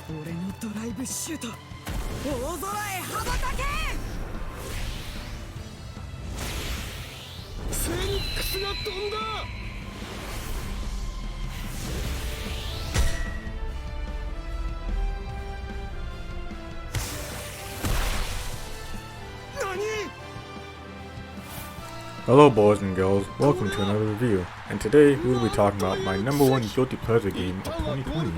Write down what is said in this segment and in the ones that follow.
俺のドライブシュート大空へ羽ばたけ。フェニックスが飛んだ。Hello boys and girls, welcome to another review, and today we will be talking about my #1 guilty pleasure game of 2020,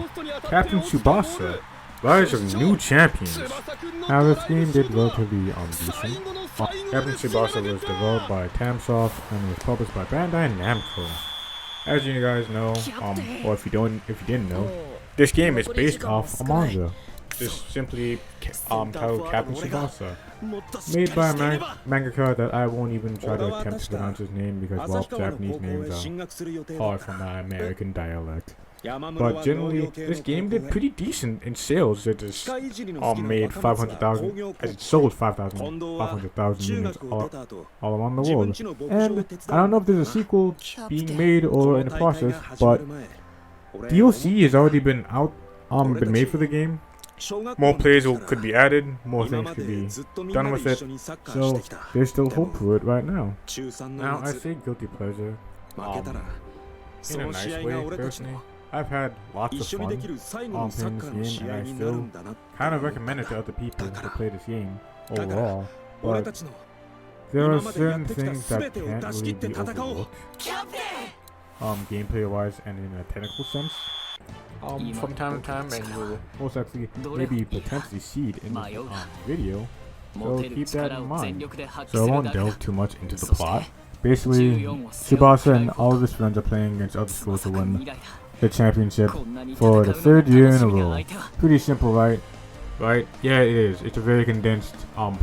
Captain Tsubasa Rise of New Champions. Now this game did relatively decent. Captain Tsubasa was developed by Tamsoft and was published by Bandai Namco. As you guys know, or if you didn't know, this game is based off a manga. Just simply titled Captain Tsubasa, made by a mangaka that I won't even try to attempt to pronounce his name because, well, Japanese names are hard for my American dialect. But generally, this game did pretty decent in sales. It just made 500,000, as it sold 500,000 units all around the world. And I don't know if there's a sequel being made or in the process, but DLC has already been made for the game. More players could be added, more things could be done with it, so there's still hope for it right now. Now, I say guilty pleasure in a nice way, personally. I've had lots of fun playing this game, and I still kind of recommend it to other people to play this game overall, but there are certain things that can't really be overlooked, gameplay-wise and in a technical sense. From time to time, and you'll most likely maybe potentially see it in this video, so keep that in mind. So I won't delve too much into the plot. Basically, Tsubasa and all of his friends are playing against other schools to win the championship for the 3rd year in a row. Pretty simple, right? Right? Yeah, it is. It's a very condensed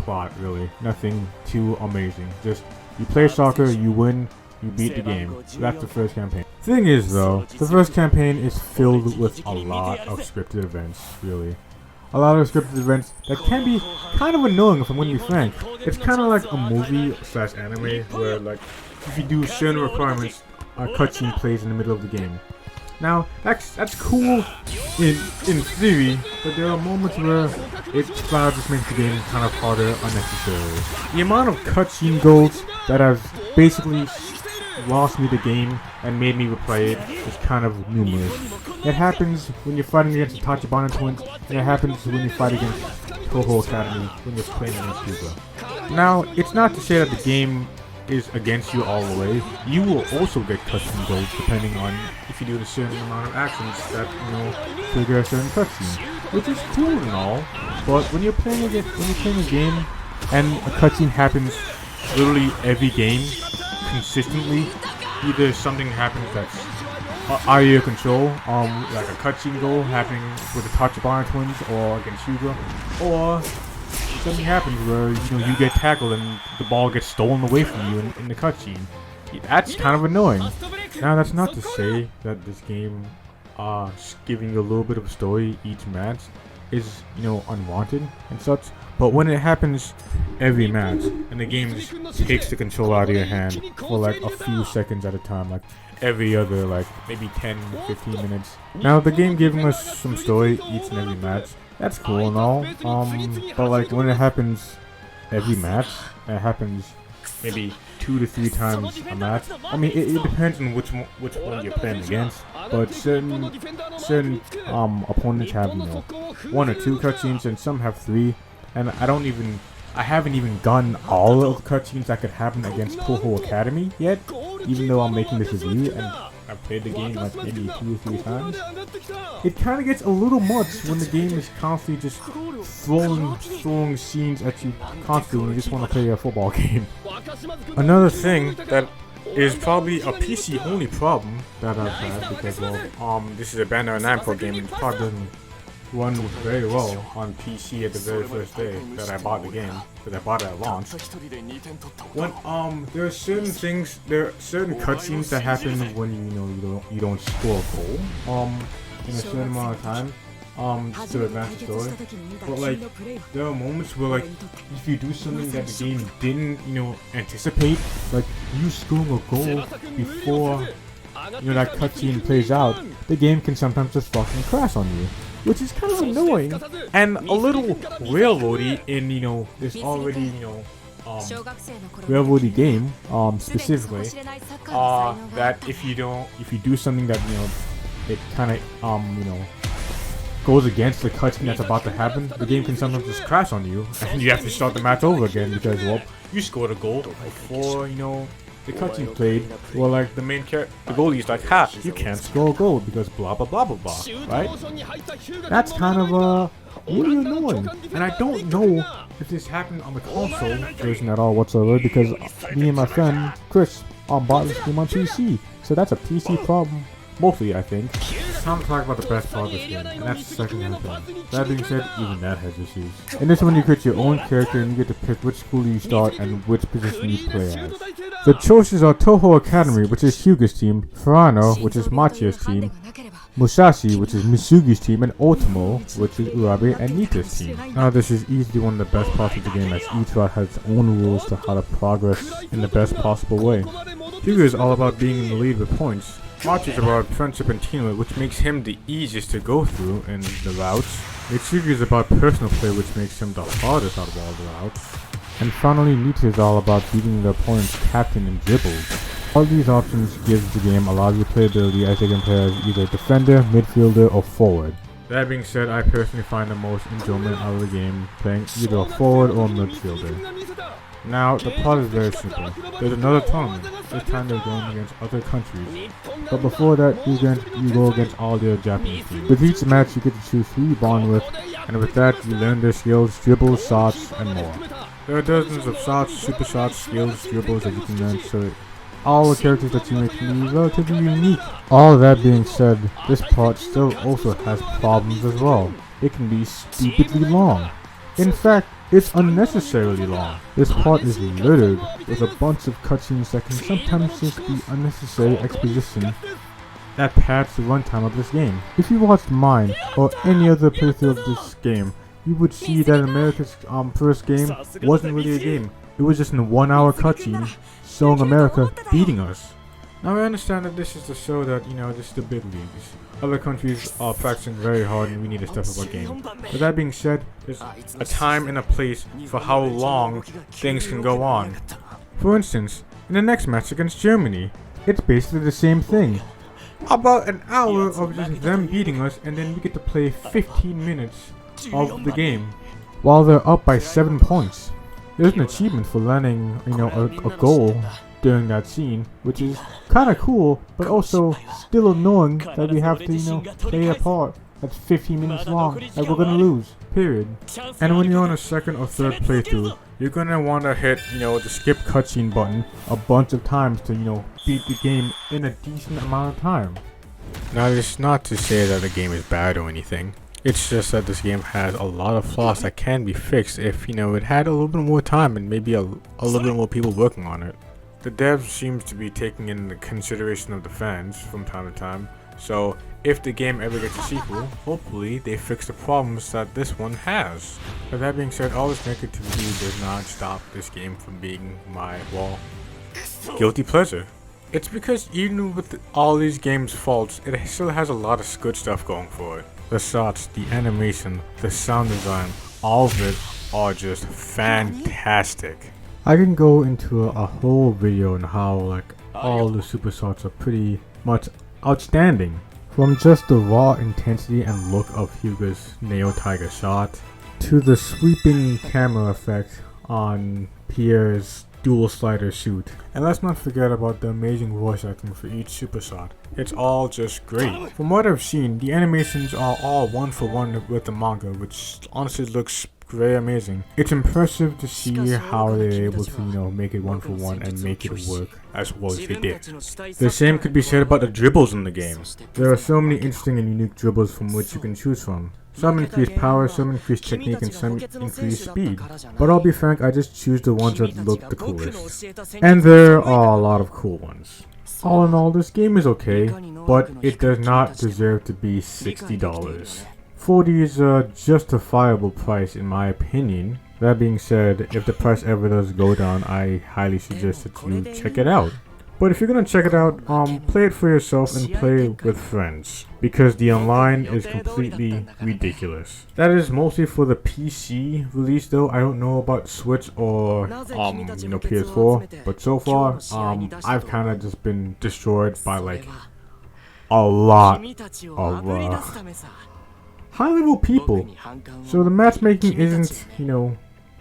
plot, really. Nothing too amazing. Just you play soccer, you win, you beat the game. That's the first campaign. Thing is though, the first campaign is filled with a lot of scripted events, really. A lot of scripted events that can be kind of annoying if I'm going to be frank. It's kind of like a movie / anime where, like, if you do certain requirements, a cutscene plays in the middle of the game. Now, that's cool in theory, but there are moments where it just makes the game kind of harder unnecessarily. The amount of cutscene goals that have basically lost me the game and made me replay it is kind of numerous. It happens when you're fighting against the Tachibana twins, and it happens when you fight against Toho Academy when you're playing against Yuga. Now, it's not to say that the game is against you all the way. You will also get cutscene goals depending on if you do a certain amount of actions that, trigger a certain cutscene, which is cool and all. But when you're playing a game and a cutscene happens literally every game consistently, either something happens that's out of your control, like a cutscene goal happening with the Tachibana twins or against Yuga, or something happens where you get tackled and the ball gets stolen away from you in the cutscene. That's kind of annoying. Now, that's not to say that this game, giving you a little bit of a story each match, is unwanted and such. But when it happens every match and the game just takes the control out of your hand for like a few seconds at a time, like every other like maybe 10-15 minutes. Now, the game giving us some story each and every match, that's cool and all, but like when it happens every match, it happens maybe 2 to 3 times a match. I mean, it depends on which one you're playing against, but certain opponents have 1 or 2 cutscenes and some have 3, and I haven't even gotten all of the cutscenes that could happen against Toho Academy yet, even though I'm making this review and I've played the game like maybe 2 or 3 times. It kind of gets a little much when the game is constantly just throwing scenes at you constantly when you just want to play a football game. Another thing that is probably a PC only problem that I've had, because this is a Bandai Namco game and it probably doesn't run very well on PC at the very first day that I bought the game, because I bought it at launch. When there are certain cutscenes that happen when you don't score a goal in a certain amount of time to advance the story. But like there are moments where like if you do something that the game didn't anticipate, like you scoring a goal before that cutscene plays out, the game can sometimes just fucking crash on you. which is kind of annoying and a little railroady in, you know, this already, you know, railroady game, specifically, that if you do something that, you know, it kind of, you know, goes against the cutscene that's about to happen, the game can sometimes just crash on you, and you have to start the match over again because, well, you scored a goal before, you know, the cutscene played. Well, like, the main character, the goalie's like, ha, you can't score a goal because blah blah blah blah blah, right? That's kind of, really annoying, and I don't know if this happened on the console version at all whatsoever, because me and my friend Chris bought this game on PC, so that's a PC problem, mostly, I think. It's time to talk about the best part of this game, and that's the second one thing. That being said, even that has issues. In this one, you create your own character and you get to pick which school you start and which position you play as. The choices are Toho Academy, which is Hyuga's team, Furano, which is Machia's team, Musashi, which is Misugi's team, and Otomo, which is Urabe and Nita's team. Now, this is easily one of the best parts of the game, as each route has its own rules to how to progress in the best possible way. Hyuga is all about being in the lead with points. Machi is about friendship and teamwork, which makes him the easiest to go through in the routes. Mitsugi is about personal play, which makes him the hardest out of all the routes. And finally, Nita is all about beating the opponent's captain in dribbles. All these options gives the game a lot of replayability, as they can play as either defender, midfielder, or forward. That being said, I personally find the most enjoyment out of the game playing either a forward or midfielder. Now, the plot is very simple. There's another tournament. This time they're going against other countries. But before that, you go against all the Japanese teams. With each match, you get to choose who you bond with, and with that, you learn their skills, dribbles, shots, and more. There are dozens of shots, super shots, skills, dribbles that you can learn, so all the characters that you make can be relatively unique. All that being said, this part still also has problems as well. It can be stupidly long. In fact, it's unnecessarily long. This part is littered with a bunch of cutscenes that can sometimes just be unnecessary exposition that pads the runtime of this game. If you watched mine or any other playthrough of this game, you would see that America's first game wasn't really a game. It was just a 1 hour cutscene showing America beating us. Now I understand that this is to show that, you know, this is the big leagues. Other countries are practicing very hard and we need to step up our game. But that being said, there's a time and a place for how long things can go on. For instance, in the next match against Germany, it's basically the same thing. About an hour of just them beating us, and then we get to play 15 minutes of the game while they're up by 7 points. There's an achievement for landing, you know, a goal during that scene, which is kind of cool, but also still annoying that we have to, you know, play a part that's 15 minutes long that we're gonna lose, period. And when you're on a second or third playthrough, you're gonna want to hit, you know, the skip cutscene button a bunch of times to, you know, beat the game in a decent amount of time. Now, it's not to say that the game is bad or anything. It's just that this game has a lot of flaws that can be fixed if, you know, it had a little bit more time and maybe a little bit more people working on it. The dev seems to be taking in the consideration of the fans from time to time, so if the game ever gets a sequel, hopefully they fix the problems that this one has. But that being said, all this negativity does not stop this game from being my, well, guilty pleasure. It's because even with all these games' faults, it still has a lot of good stuff going for it. The shots, the animation, the sound design, all of it are just fantastic. I can go into a whole video on how, like, all the super shots are pretty much outstanding. From just the raw intensity and look of Hyuga's Neo Tiger shot, to the sweeping camera effect on Pierre's dual slider shoot. And let's not forget about the amazing voice acting for each super shot. It's all just great. From what I've seen, the animations are all one for one with the manga, which honestly looks very amazing. It's impressive to see how they're able to, you know, make it one for one and make it work as well as they did. The same could be said about the dribbles in the game. There are so many interesting and unique dribbles from which you can choose from. Some increase power, some increase technique, and some increase speed. But I'll be frank, I just choose the ones that look the coolest. And there are a lot of cool ones. All in all, this game is okay, but it does not deserve to be $60. $40 is a justifiable price in my opinion. That being said, if the price ever does go down, I highly suggest that you check it out. But if you're gonna check it out, play it for yourself and play with friends, because the online is completely ridiculous. That is mostly for the PC release though. I don't know about Switch or PS4, but so far I've kind of just been destroyed by like a lot of high level people. So the matchmaking isn't,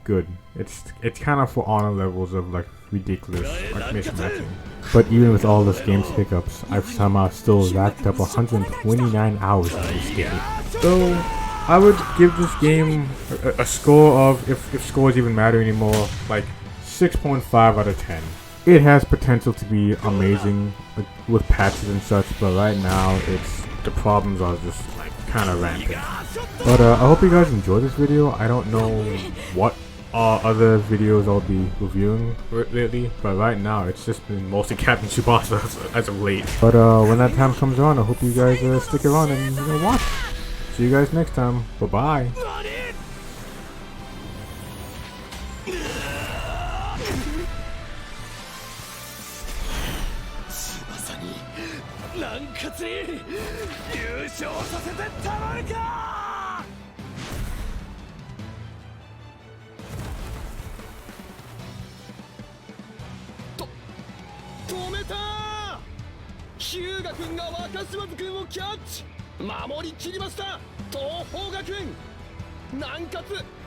good. It's kind of for honor levels of like ridiculous like mismatching. But even with all this game's hiccups, I've somehow still racked up 129 hours in this game. So I would give this game a score of, if scores even matter anymore, like 6.5 out of 10. It has potential to be amazing with patches and such, but right now the problems are just like kind of rampant. But I hope you guys enjoyed this video. I don't know what other videos I'll be reviewing lately, but right now it's just been mostly Captain Tsubasa as of late. But when that time comes on, I hope you guys stick around and watch. See you guys next time. Bye bye.日向君が若島津君をキャッチ守りきりました東邦学園南葛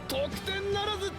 得点ならず